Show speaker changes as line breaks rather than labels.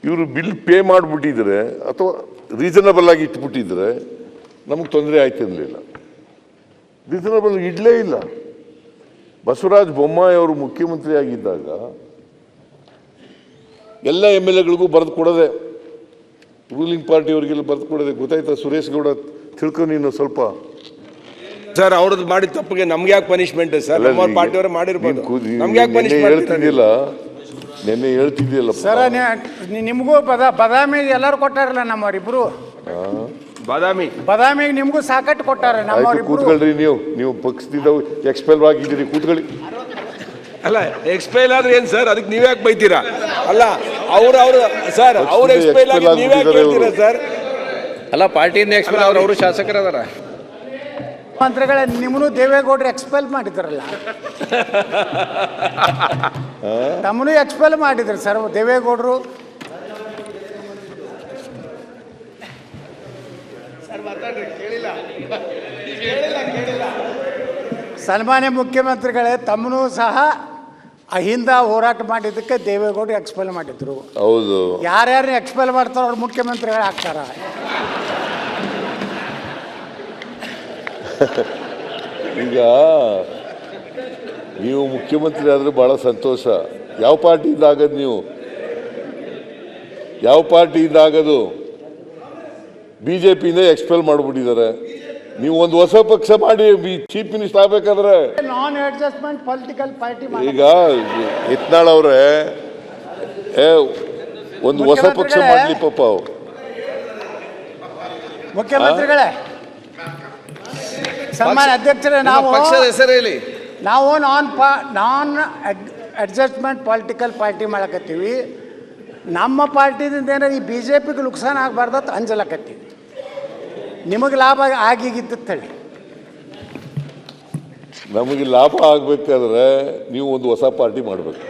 ಇವರು bill pay ಮಾಡಿಬಿಟ್ಟಿದ್ರೆ ಅಥವಾ reasonable ಆಗಿ ಇಟ್ಬಿಟ್ಟಿದ್ರೆ ನಮಗೆ ತೊಂದರೆ ಆಯ್ತಿರಲಿಲ್ಲ. ರೀಸನಬಲ್ ಇಡಲೇ ಇಲ್ಲ. ಬಸವರಾಜ ಬೊಮ್ಮಾಯಿ ಅವರು ಮುಖ್ಯಮಂತ್ರಿ ಆಗಿದ್ದಾಗ ಎಲ್ಲ MLAಗಳಿಗೂ ಬರೆದು ಕೊಡೋದೆ, ರೂಲಿಂಗ್ ಪಾರ್ಟಿಯವರಿಗೆಲ್ಲ ಬರೆದು ಕೊಡೋದೆ. ಗೊತ್ತಾಯ್ತಾ ಸುರೇಶ್ ಗೌಡ? ತಿಳ್ಕೊ ನೀನು ಸ್ವಲ್ಪ.
ಸರ್ ಅವ್ರದ್ದು ಮಾಡಿದ ತಪ್ಪಿಗೆ ನಮ್ಗೆ ಯಾಕೆ ಪನಿಷ್ಮೆಂಟ್ ಸರ್? ನಮ್ಮ ಪಾರ್ಟಿಯವರು ಮಾಡಿರ್ಬೋದು, ನಮ್ಗೆ ಯಾಕೆ ಪನಿಷ್ಮೆಂಟ್?
ಹೇಳ್ತಿದ್ದಿಲ್ಲ ನೆನ್ನೆ ಹೇಳ್ತಿದ್ದಿಲ್ಲ
ಸರ್. ನಿಮಗೂ ಬದಾಮಿಗೆ ಎಲ್ಲರೂ ಕೊಟ್ಟಾರಲ್ಲ ನಮ್ಮವರಿಬ್ರು. ಬದಾಮಿಗೆ ನಿಮಗೂ ಸಾಕಟ್ಟು ಕೊಟ್ಟಾರ ನಮ್ಮವರಿಬ್ರು.
ಕೂತ್ಕೊಳ್ರಿ, ನೀವು ಪಕ್ಷದಿಂದ ಎಕ್ಸ್ಪೆಲ್ ಆಗಿದ್ದೀರಿ, ಕೂತ್ಕೊಳ್ಳಿ.
ಅಲ್ಲ ಎಕ್ಸ್ಪೈಲ್ ಆದ್ರೆ ಏನ್ ಸರ್? ಅದಕ್ಕೆ ನೀವ್ ಯಾಕೆ ಬೈತೀರಾ? ಅಲ್ಲ ಅವ್ರು ಸರ್ ಅವ್ರ ಎಕ್ಸ್ಪೈಲ್ ಆಗಿ ನೀವ್ ಯಾಕೆ ಹೇಳ್ತೀರಾ ಸರ್?
ಅಲ್ಲ ಪಾರ್ಟಿಯಿಂದ ಎಕ್ಸ್ಪೈಲ್ ಅವರು ಶಾಸಕರದಾರ.
ಮಂತ್ರಿಗಳೇ ನಿಮ್ಮನ್ನು ದೇವೇಗೌಡರು ಎಕ್ಸ್ಪೆಲ್ ಮಾಡಿದ್ರಲ್ಲ, ತಮ್ಮನು ಎಕ್ಸ್ಪೆಲ್ ಮಾಡಿದ್ರು ಸರ್ ದೇವೇಗೌಡರು. ಸನ್ಮಾನ್ಯ ಮುಖ್ಯಮಂತ್ರಿಗಳೇ, ತಮ್ಮನು ಸಹ ಅಹಿಂದ ಹೋರಾಟ ಮಾಡಿದ್ದಕ್ಕೆ ದೇವೇಗೌಡರು ಎಕ್ಸ್ಪೆಲ್ ಮಾಡಿದ್ರು.
ಹೌದು,
ಯಾರ್ಯಾರು ಎಕ್ಸ್ಪೆಲ್ ಮಾಡ್ತಾರೋ ಅವ್ರು ಮುಖ್ಯಮಂತ್ರಿಗಳು ಆಗ್ತಾರ.
ಈಗ ನೀವು ಮುಖ್ಯಮಂತ್ರಿ ಆದರೆ ಭಾಳ ಸಂತೋಷ. ಯಾವ ಪಾರ್ಟಿಯಿಂದ ಆಗದು? ನೀವು ಯಾವ ಪಾರ್ಟಿಯಿಂದ ಆಗದು? BJPಯಿಂದ ಎಕ್ಸ್ಪೆಲ್ ಮಾಡಿಬಿಟ್ಟಿದ್ದಾರೆ. ನೀವು ಒಂದು ಹೊಸ ಪಕ್ಷ ಮಾಡಿ ಚೀಫ್ ಮಿನಿಸ್ಟರ್ ಆಗ್ಬೇಕಾದ್ರೆ
ನಾನ್ ಅಡ್ಜಸ್ಟ್ಮೆಂಟ್ ಪೊಲಿಟಿಕಲ್ ಪಾರ್ಟಿ. ಈಗ
ಯತ್ನಾಳ್ ಅವರೇ ಒಂದು ಹೊಸ ಪಕ್ಷ ಮಾಡಲಿ ಪಾಪ.
ಮುಖ್ಯಮಂತ್ರಿಗಳೇ, ಸನ್ಮಾನ್ಯ ಅಧ್ಯಕ್ಷರೇ,
ಪಕ್ಷದ ಹೆಸರು ಹೇಳಿ.
ನಾವು ನಾನ್ ಅಡ್ಜಸ್ಟ್ಮೆಂಟ್ ಪೊಲಿಟಿಕಲ್ ಪಾರ್ಟಿ ಮಾಡಕತ್ತೀವಿ. ನಮ್ಮ ಪಾರ್ಟಿದಿಂದ ಏನಾರು ಈ BJPಗೆ ನುಕ್ಸಾನ ಆಗಬಾರ್ದತ್ ಅಂಜಲಕತ್ತೀವಿ. ನಿಮಗೆ ಲಾಭ ಆಗಿದ್ದು ಹೇಳಿ.
ನಮಗೆ ಲಾಭ ಆಗಬೇಕಾದ್ರೆ ನೀವು ಒಂದು ಹೊಸ ಪಾರ್ಟಿ ಮಾಡಬೇಕು.